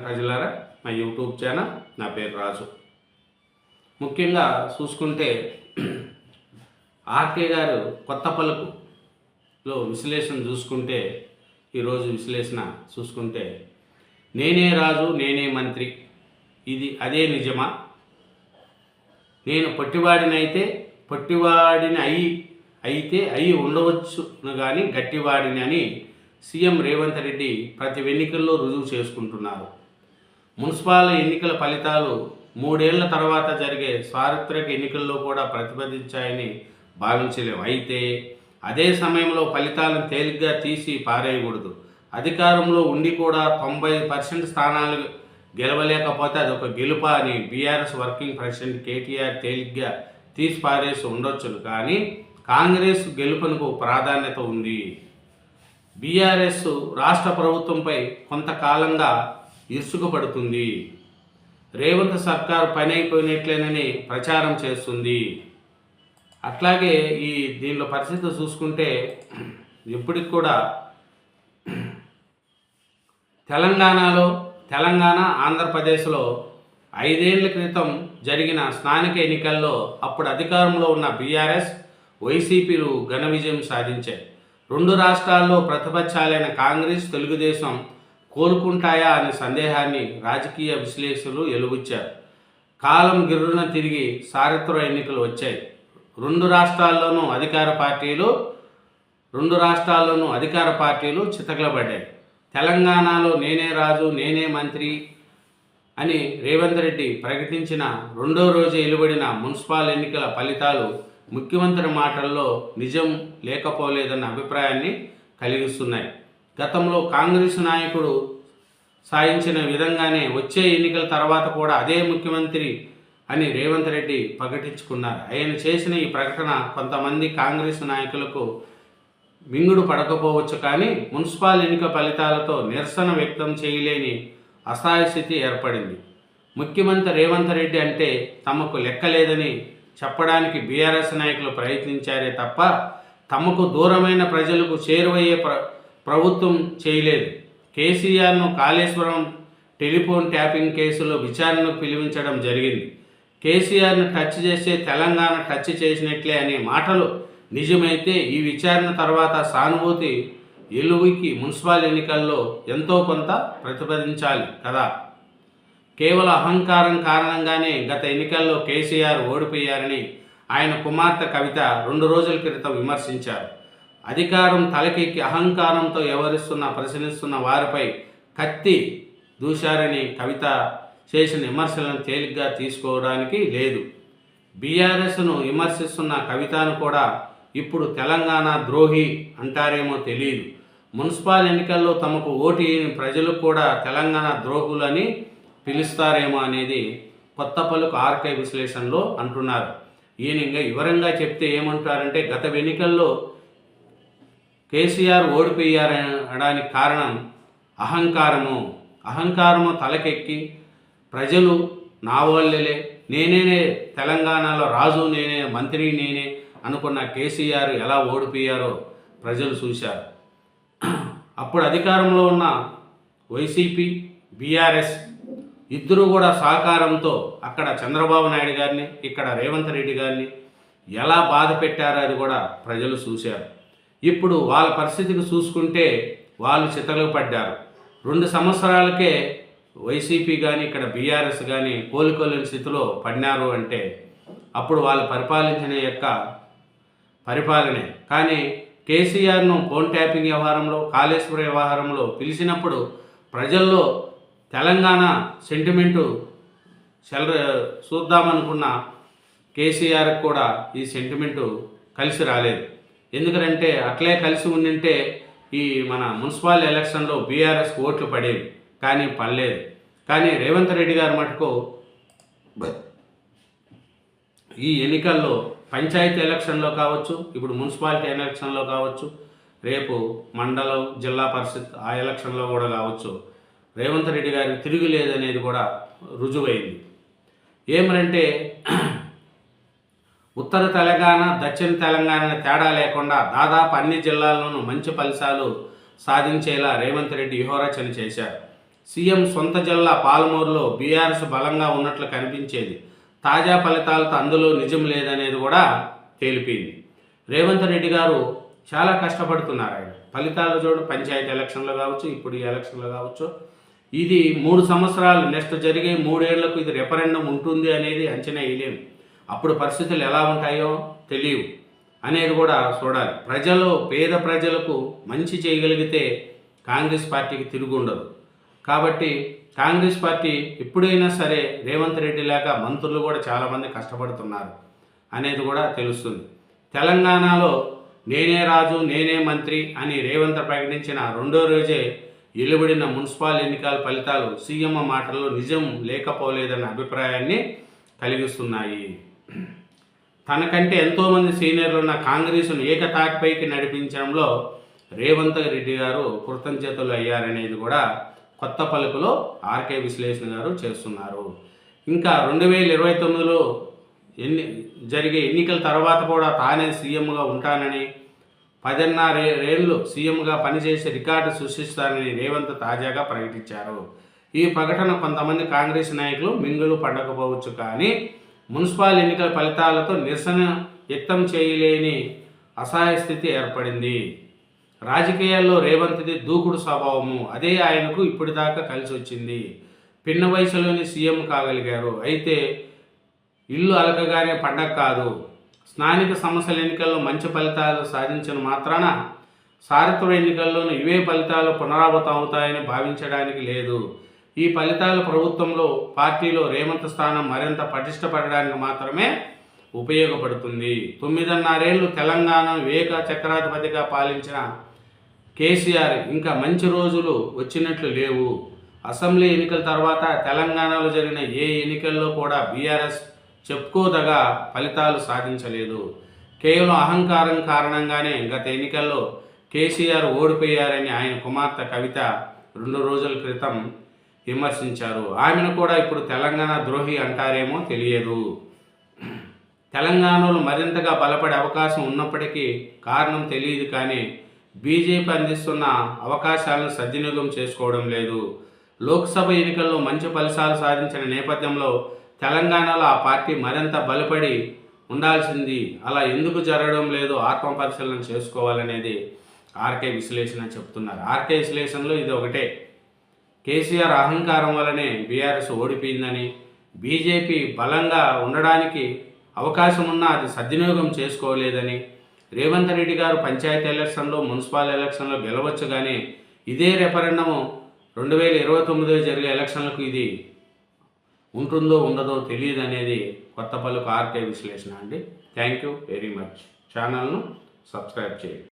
ప్రజలారా, మా YouTube channel, నా పేరు రాజు. ముఖ్యంగా చూసుకుంటే ఆర్కే గారు కొత్త పలుకులో విశ్లేషణ చూసుకుంటే, ఈరోజు విశ్లేషణ చూసుకుంటే, నేనే రాజు నేనే మంత్రి, ఇది అదే నిజమా? నేను పొట్టివాడినైతే పొట్టివాడిని అయి ఉండవచ్చును కానీ గట్టివాడిని అని సీఎం రేవంత్ రెడ్డి ప్రతి ఎన్నికల్లో రుజువు చేసుకుంటున్నారు. మున్సిపల్ ఎన్నికల ఫలితాలు 3 ఏళ్ల తర్వాత జరిగే చారిత్రక ఎన్నికల్లో కూడా ప్రతిపాదించాయని భావించలేము. అయితే అదే సమయంలో ఫలితాలను తేలిగ్గా తీసి పారేయకూడదు. అధికారంలో ఉండి కూడా 90% స్థానాలు గెలవలేకపోతే అదొక గెలుప అని బీఆర్ఎస్ వర్కింగ్ ప్రెసిడెంట్ కేటీఆర్ తేలిగ్గా తీసి పారేసి ఉండొచ్చును. కానీ కాంగ్రెస్ గెలుపునకు ప్రాధాన్యత ఉంది. బీఆర్ఎస్ రాష్ట్ర ప్రభుత్వంపై కొంతకాలంగా ఇరుసుకుపడుతుంది. రేవంత్ సర్కార్ పని అయిపోయినట్లేనని ప్రచారం చేస్తుంది. అట్లాగే దీనిలో పరిస్థితి చూసుకుంటే ఇప్పటికి కూడా తెలంగాణ ఆంధ్రప్రదేశ్లో 5 ఏళ్ల క్రితం జరిగిన స్థానిక ఎన్నికల్లో అప్పుడు అధికారంలో ఉన్న బీఆర్ఎస్ వైసీపీలు ఘన విజయం సాధించాయి. 2 రాష్ట్రాల్లో ప్రతిపక్షాలైన కాంగ్రెస్ తెలుగుదేశం కోలుకుంటాయా అనే సందేహాన్ని రాజకీయ విశ్లేషకులు వెలుబుచ్చారు. కాలం గిర్రున తిరిగి చారిత్రక ఎన్నికలు వచ్చాయి. 2 రాష్ట్రాల్లోనూ అధికార పార్టీలు చితకలబడ్డాయి. తెలంగాణలో నేనే రాజు నేనే మంత్రి అని రేవంత్ రెడ్డి ప్రకటించిన 2వ రోజు వెలువడిన మున్సిపల్ ఎన్నికల ఫలితాలు ముఖ్యమంత్రి మాటల్లో నిజం లేకపోలేదన్న అభిప్రాయాన్ని కలిగిస్తున్నాయి. గతంలో కాంగ్రెస్ నాయకుడు సాయించిన విధంగానే వచ్చే ఎన్నికల తర్వాత కూడా అదే ముఖ్యమంత్రి అని రేవంత్ రెడ్డి ప్రకటించుకున్నారు. ఆయన చేసిన ఈ ప్రకటన కొంతమంది కాంగ్రెస్ నాయకులకు మింగుడు పడకపోవచ్చు, కానీ మున్సిపల్ ఎన్నిక ఫలితాలతో నిరసన వ్యక్తం చేయలేని అసహాయ స్థితి ఏర్పడింది. ముఖ్యమంత్రి రేవంత్ రెడ్డి అంటే తమకు లెక్కలేదని చెప్పడానికి బీఆర్ఎస్ నాయకులు ప్రయత్నించారే తప్ప తమకు దూరమైన ప్రజలకు చేరువయ్యే ప్రభుత్వం చేయలేదు. కేసీఆర్ను కాళేశ్వరం టెలిఫోన్ ట్యాపింగ్ కేసులో విచారణకు పిలిపించడం జరిగింది. కేసీఆర్ను టచ్ చేస్తే తెలంగాణ టచ్ చేసినట్లే అనే మాటలు నిజమైతే ఈ విచారణ తర్వాత సానుభూతి ఎలుగుకి మున్సిపల్ ఎన్నికల్లో ఎంతో కొంత ప్రతిపాదించాలి కదా. కేవలం అహంకారం కారణంగానే గత ఎన్నికల్లో కేసీఆర్ ఓడిపోయారని ఆయన కుమార్తె కవిత 2 రోజుల క్రితం విమర్శించారు. అధికారం తలకెక్కి అహంకారంతో ప్రశ్నిస్తున్న వారిపై కత్తి దూశారని కవిత చేసిన విమర్శలను తేలిగ్గా తీసుకోవడానికి లేదు. బీఆర్ఎస్ను విమర్శిస్తున్న కవితను కూడా ఇప్పుడు తెలంగాణ ద్రోహి అంటారేమో తెలియదు. మున్సిపల్ ఎన్నికల్లో తమకు ఓటు ప్రజలు కూడా తెలంగాణ ద్రోహులని పిలుస్తారేమో అనేది కొత్త పలుకు ఆర్కే విశ్లేషణలో అంటున్నారు. ఈయన ఇంకా వివరంగా చెప్తే ఏమంటారంటే, గత ఎన్నికల్లో కేసీఆర్ ఓడిపోయారనడానికి కారణం అహంకారము తలకెక్కి ప్రజలు నా వాళ్ళే, నేనే తెలంగాణలో రాజు నేనే మంత్రి నేనే అనుకున్న కేసీఆర్ ఎలా ఓడిపోయారో ప్రజలు చూశారు. అప్పుడు అధికారంలో ఉన్న వైసీపీ బీఆర్ఎస్ ఇద్దరు కూడా సహకారంతో అక్కడ చంద్రబాబు నాయుడు గారిని ఇక్కడ రేవంత్ రెడ్డి గారిని ఎలా బాధ పెట్టారో అది కూడా ప్రజలు చూశారు. ఇప్పుడు వాళ్ళ పరిస్థితికి చూసుకుంటే వాళ్ళు చితలు పడ్డారు. 2 సంవత్సరాలకే వైసీపీ కానీ ఇక్కడ బీఆర్ఎస్ కానీ కోలుకోలేని స్థితిలో పడినారు అంటే అప్పుడు వాళ్ళు పరిపాలించిన యొక్క పరిపాలనే. కానీ కేసీఆర్ను ఫోన్ ట్యాపింగ్ వ్యవహారంలో కాళేశ్వర వ్యవహారంలో పిలిచినప్పుడు ప్రజల్లో తెలంగాణ సెంటిమెంటు చూద్దామనుకున్న కేసీఆర్ కూడా ఈ సెంటిమెంటు కలిసి రాలేదు. ఎందుకంటే అట్లే కలిసి ఉండింటే మన మున్సిపల్ ఎలక్షన్లో బీఆర్ఎస్ ఓట్లు పడేవి, కానీ పడలేదు. కానీ రేవంత్ రెడ్డి గారు మటుకు ఈ ఎన్నికల్లో పంచాయతీ ఎలక్షన్లో కావచ్చు, ఇప్పుడు మున్సిపాలిటీ ఎలక్షన్లో కావచ్చు, రేపు మండలం జిల్లా పరిషత్ ఆ ఎలక్షన్లో కూడా కావచ్చు, రేవంత్ రెడ్డి గారికి తిరుగులేదనేది కూడా రుజువైంది. ఏమనంటే ఉత్తర తెలంగాణ దక్షిణ తెలంగాణ తేడా లేకుండా దాదాపు అన్ని జిల్లాల్లోనూ మంచి ఫలితాలు సాధించేలా రేవంత్ రెడ్డి వ్యూహరచన చేశారు. సీఎం సొంత జిల్లా పాలమూరులో బీఆర్ఎస్ బలంగా ఉన్నట్లు కనిపించేది. తాజా ఫలితాలతో అందులో నిజం లేదనేది కూడా తేలిపోయింది. రేవంత్ రెడ్డి గారు చాలా కష్టపడుతున్నారు. ఆయన ఫలితాలు చూడు, పంచాయతీ ఎలక్షన్లో కావచ్చు, ఇప్పుడు ఈ ఎలక్షన్లో కావచ్చు, ఇది 3 సంవత్సరాలు నెక్స్ట్ జరిగే 3 ఏళ్లకు ఇది రెఫరెండం ఉంటుంది అనేది అంచనా వేయలేము. అప్పుడు పరిస్థితులు ఎలా ఉంటాయో తెలియవు అనేది కూడా చూడాలి. పేద ప్రజలకు మంచి చేయగలిగితే కాంగ్రెస్ పార్టీకి తిరుగు ఉండదు. కాబట్టి కాంగ్రెస్ పార్టీ ఎప్పుడైనా సరే రేవంత్ రెడ్డి లేక మంత్రులు కూడా చాలామంది కష్టపడుతున్నారు అనేది కూడా తెలుస్తుంది. తెలంగాణలో నేనే రాజు నేనే మంత్రి అని రేవంత్ ప్రకటించిన రెండో రోజే వెలువడిన మున్సిపల్ ఎన్నికల ఫలితాలు సీఎం మాటల్లో నిజం లేకపోలేదన్న అభిప్రాయాన్ని కలిగిస్తున్నాయి. తనకంటే ఎంతోమంది సీనియర్లు ఉన్న కాంగ్రెస్ను ఏకతాటిపైకి నడిపించడంలో రేవంత్ రెడ్డి గారు కృతజ్ఞతలు అయ్యారనేది కూడా కొత్త పలుకులో ఆర్కే విశ్లేషణ గారు చేస్తున్నారు. ఇంకా 2029లో జరిగే ఎన్నికల తర్వాత కూడా తానే సీఎంగా ఉంటానని, 10.5 ఏళ్ళు సీఎంగా పనిచేసి రికార్డు సృష్టిస్తానని రేవంత్ తాజాగా ప్రకటించారు. ఈ ప్రకటన కొంతమంది కాంగ్రెస్ నాయకులు మింగులు పడకపోవచ్చు, కానీ మున్సిపల్ ఎన్నికల ఫలితాలతో నిరసన వ్యక్తం చేయలేని అసహాయ స్థితి ఏర్పడింది. రాజకీయాల్లో రేవంత్ది దూకుడు స్వభావము, అదే ఆయనకు ఇప్పటిదాకా కలిసి వచ్చింది. పిన్న వయసులోని సీఎం కాగలిగారు. అయితే ఇల్లు అలకగానే పండగ కాదు. స్థానిక సంస్థల ఎన్నికల్లో మంచి ఫలితాలు సాధించిన మాత్రాన సారథ్య ఎన్నికల్లోనూ ఇవే ఫలితాలు పునరావృతం అవుతాయని భావించడానికి లేదు. ఈ ఫలితాలు ప్రభుత్వంలో పార్టీలో రేవంత్ స్థానం మరింత పటిష్టపడడానికి మాత్రమే ఉపయోగపడుతుంది. 9.5 ఏళ్ళు తెలంగాణ వివేక చక్రాధిపతిగా పాలించిన కేసీఆర్ ఇంకా మంచి రోజులు వచ్చినట్లు లేవు. అసెంబ్లీ ఎన్నికల తర్వాత తెలంగాణలో జరిగిన ఏ ఎన్నికల్లో కూడా బీఆర్ఎస్ చెప్పుకోదగా ఫలితాలు సాధించలేదు. కేవలం అహంకారం కారణంగానే గత ఎన్నికల్లో కేసీఆర్ ఓడిపోయారని ఆయన కుమార్తె కవిత 2 రోజుల క్రితం విమర్శించారు. ఆమెను కూడా ఇప్పుడు తెలంగాణ ద్రోహి అంటారేమో తెలియదు. తెలంగాణలో మరింతగా బలపడే అవకాశం ఉన్నప్పటికీ కారణం తెలియదు, కానీ బీజేపీ అందిస్తున్న అవకాశాలను సద్వినియోగం చేసుకోవడం లేదు. లోక్సభ ఎన్నికల్లో మంచి ఫలితాలు సాధించిన నేపథ్యంలో తెలంగాణలో ఆ పార్టీ మరింత బలపడి ఉండాల్సింది. అలా ఎందుకు జరగడం లేదో ఆత్మపరిశీలన చేసుకోవాలనేది ఆర్కే విశ్లేషణ చెప్తున్నారు. ఆర్కే విశ్లేషణలో ఇది ఒకటే, కేసీఆర్ అహంకారం వల్లనే బీఆర్ఎస్ ఓడిపోయిందని, బీజేపీ బలంగా ఉండడానికి అవకాశం ఉన్నా అది సద్వినియోగం చేసుకోలేదని, రేవంత్ రెడ్డి గారు పంచాయతీ ఎలక్షన్లో మున్సిపల్ ఎలక్షన్లో గెలవచ్చు, కానీ ఇదే రెఫరెండము 2029 జరిగే ఎలక్షన్లకు ఇది ఉంటుందో ఉండదో తెలియదు అనేది కొత్త పలుకు ఆర్కే విశ్లేషణ అండి. Thank you very much. ఛానల్ను సబ్స్క్రైబ్ చేయండి.